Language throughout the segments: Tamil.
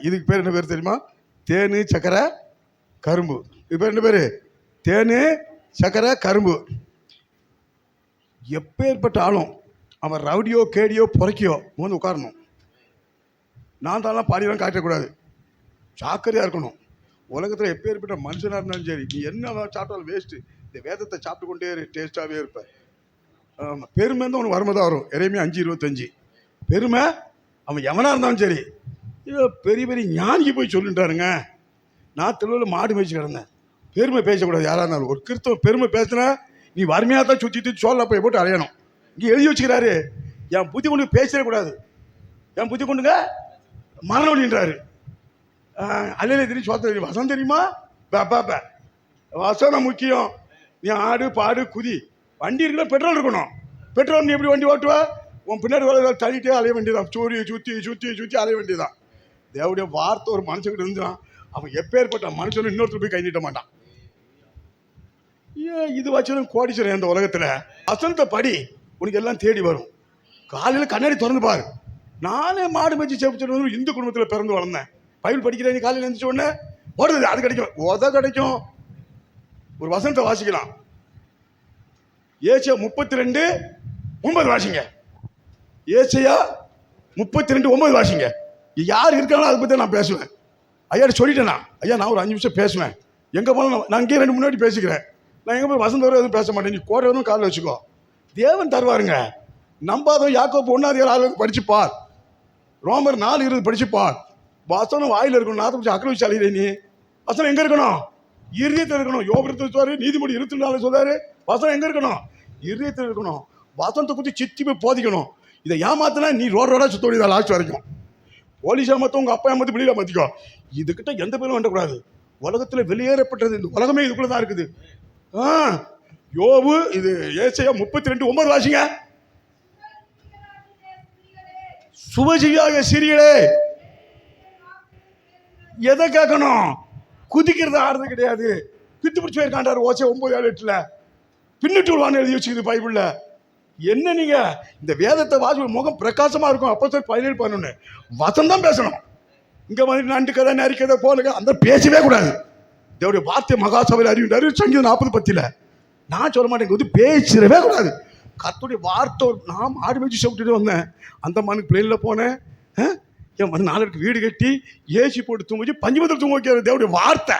இதுக்கு பேர் என்ன பேர் தெரியுமா? தேனு சக்கரை கரும்பு. இது பேர் என்ன பேர்? தேனு சக்கரை கரும்பு. எப்பேற்பட்ட ஆளும் அவன் ரவுடியோ கேடியோ புறக்கியோ வந்து உட்காரணும். நான் தான்லாம் பாடியெல்லாம் காட்டக்கூடாது, சாக்கரையாக இருக்கணும். உலகத்தில் எப்பேற்பட்ட மனுஷனாக இருந்தாலும் சரி, நீ என்ன சாப்பிட்டாலும் வேஸ்ட்டு. இந்த வேதத்தை சாப்பிட்டு கொண்டே டேஸ்ட்டாகவே இருப்பேன். ஆமாம், பெருமை தான் உனக்கு வருமா தான் வரும். எரேமியா 5:25. பெருமை அவன் எவனாக இருந்தாலும் சரி. பெரிய பெரிய ஞானிக்கு போய் சொல்லிட்டாருங்க. நான் திருவிழா மாடு மேய்ச்சி கிடந்தேன். பெருமை பேசக்கூடாது யாராக இருந்தாலும். ஒரு கிறிஸ்தவன் பெருமை பேசினா நீ வறுமையாக தான் சுற்றிட்டு சோழ போய் போட்டு அலையணும். இங்கே எழுதி வச்சுக்கிறாரு, என் புத்தி கொண்டு பேசிடக்கூடாது, என் புத்தி கொண்டுங்க மரணம் அப்படின்றாரு. அல்லையில தெரியும், சோத்த தெரியும், வசனம் தெரியுமா? பாப்பா வசனம் முக்கியம். நீ ஆடு பாடு குதி. வண்டி இருக்குன்னா பெட்ரோல் இருக்கணும். பெட்ரோல் நீ எப்படி வண்டி ஓட்டுவா? உன் பின்னாடி தள்ளிட்டே அலைய வேண்டியதான். சூரிய சுற்றி சுற்றி சுற்றி அலைய வேண்டியதான். தேவடைய வார்த்தை ஒரு மனுஷங்கிட்ட இருந்தான், அவன் எப்பேற்பட்ட மனுஷனும் இன்னொருத்தர் போய் கை நீட்ட மாட்டான். ஏன் இது வச்சாலும் கோடிச்சேன் இந்த உலகத்தில். வசனத்தை படி, உனக்கு எல்லாம் தேடி வரும். காலையில் கண்ணாடி திறந்து பாரு. நானே மாடு மேய்ச்சி செப்பிச்சு இந்து குடும்பத்தில் பிறந்து வளர்ந்தேன். பைபிள் படிக்கிறேன், நீ காலையில் எழுந்திரிச்ச உடனே ஓடுது, அது கிடைக்கும், கிடைக்கும். ஒரு வசனத்தை வாசிக்கலாம். ஏசியா 32:9 வாசிங்க. ஏசியா 32:9 வாசிங்க. யார் இருக்காங்களோ அதை பற்றி நான் பேசுவேன். ஐயா சொல்லிட்டேனா? ஐயா நான் ஒரு 5 நிமிஷம் பேசுவேன். எங்கே போனாலும் நான் இங்கே 2 முன்னாடி பேசிக்கிறேன். நான் எங்கே போய் வசந்த வரை எதுவும் பேச மாட்டேன். நீ கோட்டை எதுவும் காலில் வச்சுக்கோ. தேவன் தருவாருங்க. நம்பாதவன் யாக்கோபு 1:6 படிச்சுப்பார். ரோமர் 4:20 படிச்சுப்பார். வசனம் வாயில் இருக்கணும். நாற்று பிடிச்சி அக்கறை வச்சு அழியிற நீ. வசனம் எங்கே இருக்கணும்? இருதயத்தில் இருக்கணும். யோகத்தில் சொல்வாரு, நீதிமொழி 24 சொல்றாரு. வசனம் எங்கே இருக்கணும்? இருதயத்தில் இருக்கணும். வசனத்தை குறித்து சித்தி போய் போதிக்கணும். இதை ஏமாத்தினா நீ ரோடா சுத்த வேண்டியதா லாஸ்ட் வரைக்கும். போலீஸ் ஏமாத்த, உங்க அப்பா ஏமாத்தி வெளியில மாத்திக்கோ. இதுகிட்ட எந்த பேரும் வேண்டக்கூடாது. உலகத்தில் வெளியேறப்பட்டது இந்த உலகமே இதுக்குள்ளதான் இருக்குது. யோபு இது ஏசாயா 32:9 வாசிங்க. சுபஜீவியாக சிறியலே எதை கேட்கணும்? குதிக்கிறது ஆடுறது கிடையாது. பித்து பிடிச்சி போயிருக்காண்டாரு ஓசை 9:7-8 பின்னிட்டு விடுவான்னு எழுதி வச்சுக்குது பைபிள்ல. என்ன நீங்க இந்த வேதத்தை வாசி, முகம் பிரகாசமா இருக்கும். அப்போஸ்தலர் 17:11 வசனம் தான் பேசணும். இங்க வந்து நண்டு கதை நரிக்கதை போலுங்க அந்த பேசவே கூடாது. தேவடைய வார்த்தை மகாசபையில் அறிவிட்டாரு. சங்கீதம் 40:10 நான் சொல்ல மாட்டேங்க, பேசிடவே கூடாது. கர்த்தருடைய வார்த்தை. நான் மாடு மேய்ச்சி சாப்பிட்டுட்டு வந்தேன். அந்த மனுக்கு பிளேனில் போனேன். என் வந்து 4 வீடு கட்டி ஏசி போட்டு தூங்க வச்சு பஞ்சமத்தில் தூங்க வைக்கிற தேவடைய வார்த்தை.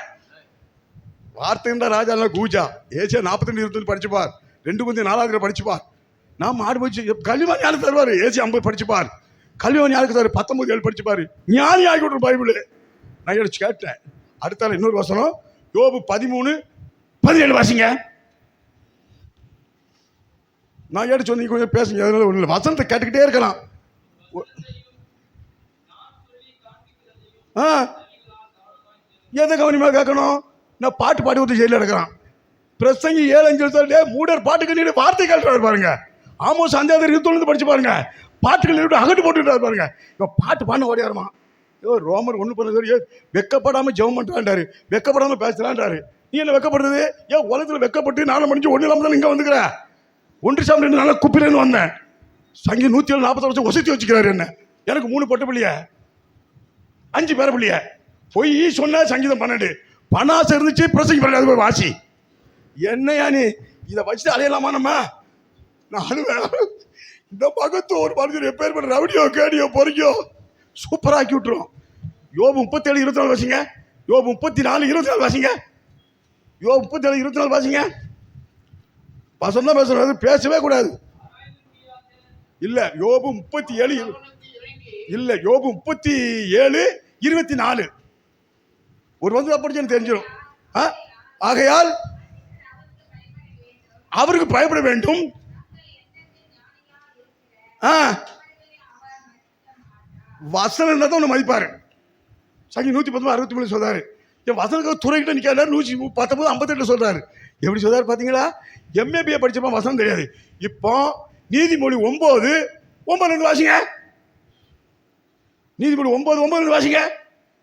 வார்த்தைன்றா ராஜா கூஜா. ஏசியா 42:20 படிச்சுப்பார். 2 Corinthians 4 படிச்சுப்பார். நான் மாடு மேய்ச்சி கல்விவான் யாருக்கு தருவார்? ஏசி 50 படிச்சுப்பார். கல்விவான் யாருக்கு தருவார்? 19:7 படிச்சுப்பாரு. ஞானி ஆகி விட்ரு பைபிள். நான் எடுத்து கேட்டேன். அடுத்தால இன்னொரு வசனம் யோபு 13:17 வாசிங்க. நான் எடுத்து சொன்னீங்க கொஞ்சம் பேசுங்க. அதனால ஒன்றும் இல்லை, வசனத்தை கேட்டுக்கிட்டே இருக்கலாம். எதை கவனிமா கேட்கணும்? நான் பாட்டு பாடி ஊற்றி ஜெயிலில் எடுக்கிறான். பிரசங்கி 7:5 மூடர் பாட்டுக்கு நீடு வார்த்தை கேட்டுறாரு பாருங்க. ஆமோஸ் 5:21 படிச்சு பாருங்க. பாட்டுகள் அகட்டு போட்டுட்டாரு பாருங்க. இப்போ பாட்டு பாட ஓடியாருமா. ரோமர் 1:10 வெக்கப்படாமல் ஜெபம் பண்ணுறான்டாரு, வெக்கப்படாமல் பேசலான்றாரு. நீ என்ன வெக்கப்படுறது? ஏன் உலகத்தில் வெக்கப்பட்டு 4 மணிக்கு 1 இல்லாமல் தான் இங்கே வந்துக்கிற. 1 சாமி நல்லா குப்பிலேருந்து வந்தேன். சங்கி 147 வசதி வச்சுக்கிறாரு. என்ன எனக்கு 3 பொட்ட பிள்ளைய, 5 பேர பிள்ளைய. போய் சொன்ன சங்கீதம் 12 பணாசம் இருந்துச்சு. பிரசங்கி பண்ணி அது போய் வாசி. என்னையா நீ இதை வச்சுட்டு அலையலாமா? நம்ம நான் இந்த பக்கத்து ஒரு மனுஷன் எப்பேற்பட்ட ரவுடியோ கேடியோ பொறிக்கோ சூப்பராக்கி விட்டுரும். யோபு 37:24 வாசிங்க. யோபு 34:24 வாசிங்க. யோபு 37:24 வாசிங்க. வசனம் தான் பேசுறது, பேசவே கூடாது. இல்ல யோபு 37 இல்ல யோபு 37:24 ஒரு வந்து அப்படி தெரிஞ்சிடும். ஆகையால் அவருக்கு பயப்பட வேண்டும். வசனம் தான் ஒன்று மதிப்பாரு. சங்கி 119:63 சொல்றாரு. என் வசனத்துக்கு துறைகிட்ட நிற்காரு. 119:58 சொல்றாரு. எப்படி சொல்றாரு பாத்தீங்களா? MABA படிச்சப்ப வசனம் தெரியாது. இப்போ நீதிமொழி 9:9 வாசிங்க. நீதிமொழி 9:9 வாசிங்க.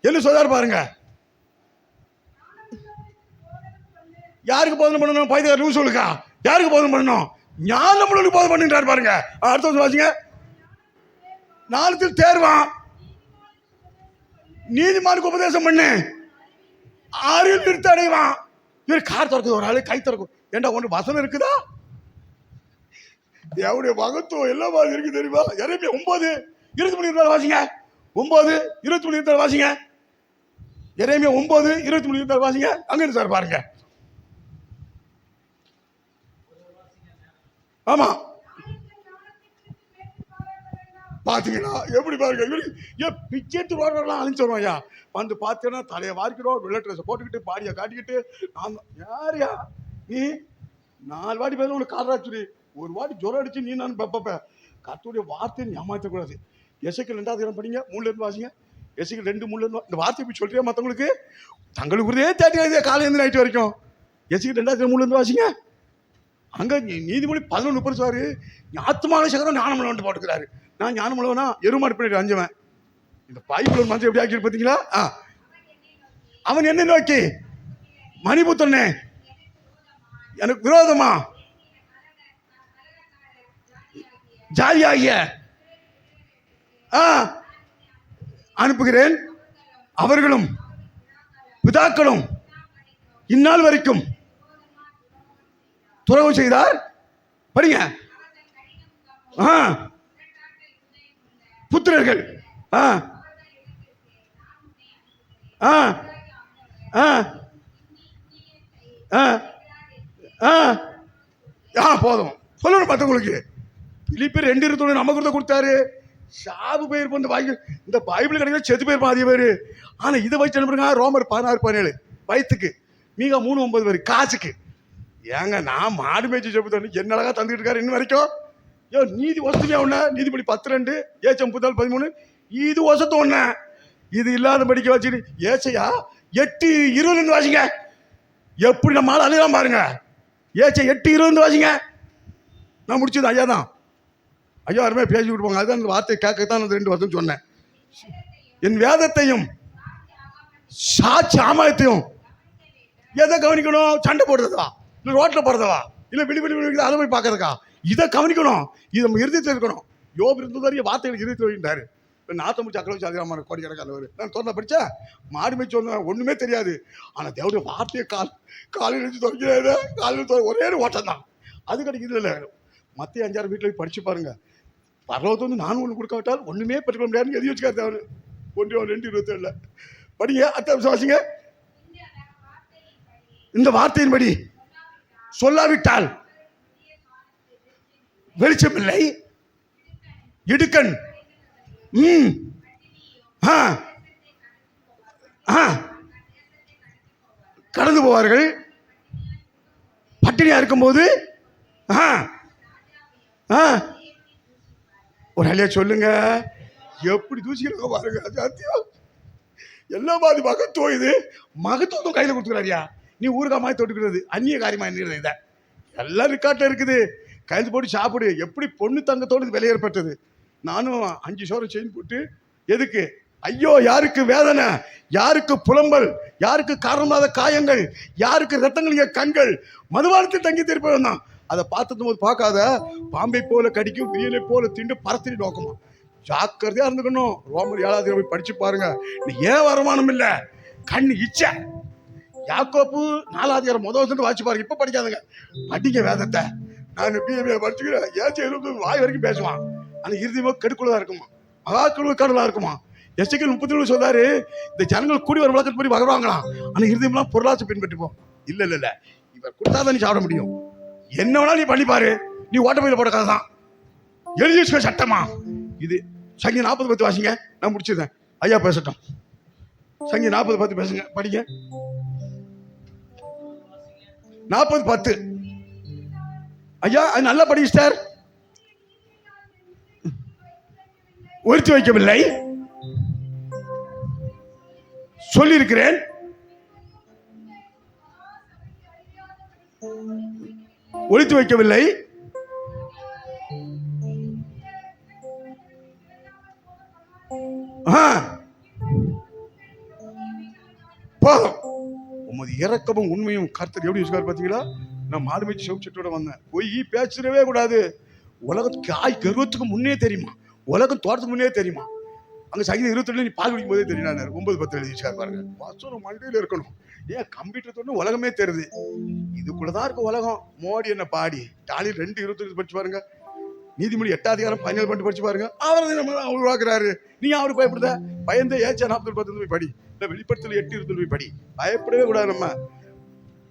என்ன சொல்றாரு பாருங்க. யாருக்கு போதனை பண்ணணும்? பைத்தியக்கார நியூஸ் சொல்லுக்கா. யாருக்கு போதனை பண்ணணும்? ஞானமுள்ளவனுக்கு போதனை பண்ணிட்டாரு பாருங்க. அடுத்த வாசிங்க. 4 தேர்வான். நீதிமானுக்கு உபதேசம் பண்ணு, அறிவு நிறுத்த அடைவான். இவர் கார் திறக்குது, ஒரு ஆளு கை திறக்கும். ஏண்டா ஒன்று வசனம் இருக்குதா? எவருடைய மகத்துவம் எல்லாம் இருக்கு தெரியுமா? எரேமியா 9:23 வாசிங்க. 9:23 வாசிங்க. எரேமியா 9:23 வாசிங்க. அங்க இருந்து சார் பாருங்க. ஆமா, பாத்தீங்களா எப்படி பாருங்க. பிச்சேட்டு ரோடெல்லாம் அழிச்சு வருவாயா வந்து பார்த்தேன்னா தலையை வாரிக்கிறோம், வெள்ளை ட்ரெஸ் போட்டுக்கிட்டு பாடியை காட்டிக்கிட்டு. நான் யாரையா நீ 4 வாட்டி பேர் உனக்கு காராச்சுரி, ஒரு வாட்டி ஜுரம் அடிச்சு நீ நான் பெப்ப கத்துடைய வார்த்தையை நீ ஏமாற்றக்கூடாது. எசைக்கு 2ஆம் படிங்க, 3 வாசிங்க. எசைக்கு 2:3 இந்த வார்த்தை போய் சொல்றியா மற்றவங்களுக்கு? தங்களுக்குறதே தேடி காலையிலேருந்து நைட்டு வரைக்கும். எசைக்கு 2:3 வாசிங்க. அங்க நீதிமொழி 11:30 ஆத்மான சகரம் ஞானமுள்ள வந்து போட்டுக்கிறாரு. நான் ஞானமுள்ளவனா எருமாடு பண்ணிட்டு அஞ்சுவேன். இந்த பைபிள் மனுஷன் எப்படி ஆக்கி பார்த்தீங்களா? அவன் என்ன நோக்கி மணிபுத்தனே எனக்கு விரோதமா ஜாலியாகிய அனுப்புகிறேன், அவர்களும் பிதாக்களும் இந்நாள் வரைக்கும் துறவு செய்தார். படிங்க. புத்திரர்கள் போதும் சொல்லணும் மற்றவங்களுக்கு. பிலிப்பியர் 2:20 நமக்கு கொடுத்தாரு. சாபு பேர் வந்து வாங்கி இந்த பைபிள் கிடைக்கிற செத்து பேர் பாதிய பேர். ஆனா இதை வச்சு அனுப்புறாங்க. ரோமர் 16:17 வயிற்றுக்கு, மீகா 3:9 பேர் காசுக்கு. ஏங்க நான் மாடு மேய்ச்சி செப்பு என்ன அழகா தந்துட்டு இருக்காரு இன்னும் வரைக்கும். யோ நீதி வசதியா ஒண்ணு, நீதிபடி 10:2 ஏச்சம் 13 இது வசத்து ஒண்ணு. இது இல்லாத படிக்க வச்சுட்டு ஏச்சையா 8:20 வாசிங்க. எப்படி நம்ம ஆள் அழுகலாம் பாருங்க. ஏச்சை 8:20 வாசிங்க. நான் முடிச்சது ஐயா தான். ஐயா யாருமே பேசி விட்டுப்பாங்க. அதுதான் அந்த வார்த்தை கேட்கத்தான் அந்த 2 வருஷம் சொன்னேன். என் வேதத்தையும் சாட்சி ஆமாயத்தையும் எதை கவனிக்கணும்? சண்டை போடுறதா, இல்லை ரோட்டில் போடுறதா, இல்லை விழி அதை போய் பார்க்கறதுக்கா? இதை கவனிக்கணும். இது நம்ம இருதயத்தில் இருக்கணும். யோபு இருந்ததாரிய வார்த்தைகள் இருதயத்தில் வைக்கின்றாரு. நாற்றம் முடிச்சு அக்கறை வச்சு அதிகமான கோடி கணக்கானவர். நான் தோண படித்தா மாடு மேய்ச்சி வந்தேன், ஒன்றுமே தெரியாது. ஆனால் தேவடைய வார்த்தையை காலையில் வச்சு துவைக்கிறாரு. காலையில் ஒரே ஓட்டம் தான். அது கிடைக்குது இல்லை. மற்ற 5-6 வீட்டில் போய் படித்து பாருங்க. பரவத்தை வந்து நான் ஒன்று கொடுக்க விட்டால் ஒன்றுமே பெற்றுக்க முடியாதுன்னு எழுதி வச்சுக்காரு அவர். 1:2:27 படிங்க. அடுத்த வாசிங்க. இந்த வார்த்தையின்படி சொல்லாவிட்டால் வெளிச்சமில்லை, இடுக்கண் கடந்து போவார்கள். பட்டினியா இருக்கும்போது ஒரு அழியா சொல்லுங்க. எப்படி தூசிக்கிறாங்க பாருங்க. சத்தியம் எல்லாம் பாதி மகத்துவம். இது மகத்துவம் கையில் கொடுத்துக்கிறாரியா. நீ ஊருக்கா மாதிரி தொட்டுக்கிறது அந்நிய காரியமா என்ன? இதை எல்லாம் ரிக்கார்ட்ல இருக்குது. கைது போட்டு சாப்பிடு. எப்படி பொண்ணு தங்கத்தோடு விலை ஏற்பட்டது. நானும் 5 சோறு செயின் போட்டு எதுக்கு? ஐயோ யாருக்கு வேதனை, யாருக்கு புலம்பல், யாருக்கு காரணமாத காயங்கள், யாருக்கு ரத்தங்கள் கண்கள் மதுபானத்தில் தங்கி திருப்பி தான். அதை பார்த்தும் போது பார்க்காத பாம்பை போல கடிக்கும், விரியலை போல திண்டு பரத்திரி நோக்கமா. ஜாக்கிரதையா இருந்துக்கணும். ரோமர் 7 போய் படிச்சு பாருங்க. ஏன் வருமானம் இல்லை, கண் இச்சை. யாக்கோப்பு 4 முதல் வாட்சி பாருங்க. இப்ப படிக்காதுங்க, படிக்க வேதத்தை. நான் பிஏ படிச்சுக்கிறேன். ஏன் வாய் வரைக்கும் பேசுவான். ஆனா இறுதியமா கெடுக்குள்ளதா இருக்குமா, மகாக்கடலா இருக்குமா. எஸ்டிக்கு 37 சொல்றாரு, இந்த ஜனங்கள் கூடி வர வழக்கத்து படி வகருவாங்களாம். ஆனா இறுதியெல்லாம் பொருளாதார பின்பற்றிப்போம். இல்ல இல்ல இல்ல, இவர் கொடுத்தாதான் நீ சாப்பிட முடியும். என்ன வேணாலும் நீ பண்ணிப்பாரு. நீ ஓட்டப்பையில போட கதை தான் எழுதி வச்சுக்க சட்டமா. இது சங்கி 40:10 வாசிங்க. நான் முடிச்சிருந்தேன். ஐயா பேசட்டும். சங்கி 40:10 பேசுங்க. படிங்க. 40:10 ஐயா நல்லா படி சார். ஒழித்து வைக்கவில்லை சொல்லியிருக்கிறேன். ஒழித்து வைக்கவில்லை. போதும். உமது இரக்கமும் உண்மையும் கர்த்தர் எப்படி வச்சுக்காரு பாத்தீங்களா? நான் மாடு மேய்ச்சி செவிச்சட்டோட வந்தேன். பொய் பேசிடவே கூடாது. உலகத்துக்கு கருவத்துக்கு முன்னே தெரியுமா, உலகம் தோட்டத்துக்கு முன்னே தெரியுமா. அங்க சங்கீதம் 22 நீ பால் குடிக்கும் போதே தெரியும் 9:10 எழுதி வச்சாரு பாருங்க. வசனம் மண்டையில இருக்கணும். ஏன் கம்ப்யூட்டர் தொட்டு உலகமே தெரியுது. இதுக்குள்ளதான் இருக்கு உலகம். மோடி என்ன பாடி டாலி 2:22 படிச்சு பாருங்க. நீதிமொழி 8 அதிகாரம் 17 பண்ணி படிச்சு பாருங்க. அவர் நம்ம உருவாக்குறாரு. நீ அவருக்கு பயப்படுத? பயந்து ஏச்சா 40 போய் படி, இல்ல வெளிப்படுத்தல 8:20 போய் படி. பயப்படவே கூடாது. நம்ம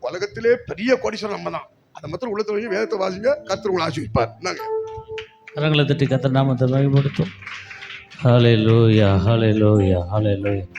உலகத்திலே பெரிய கோடீஸ்வரன் நம்ம தான். அதை மாத்திரம் உள்ளத்துல வைங்க, வேதத்தை வாசிங்க, கர்த்தர் உங்களை ஆசீர்வதிப்பார். நாங்க கரங்களை தட்டி கர்த்தர் நாமத்தை மகிமைப்படுத்தும். ஹல்லேலூயா, ஹல்லேலூயா, ஹல்லேலூயா.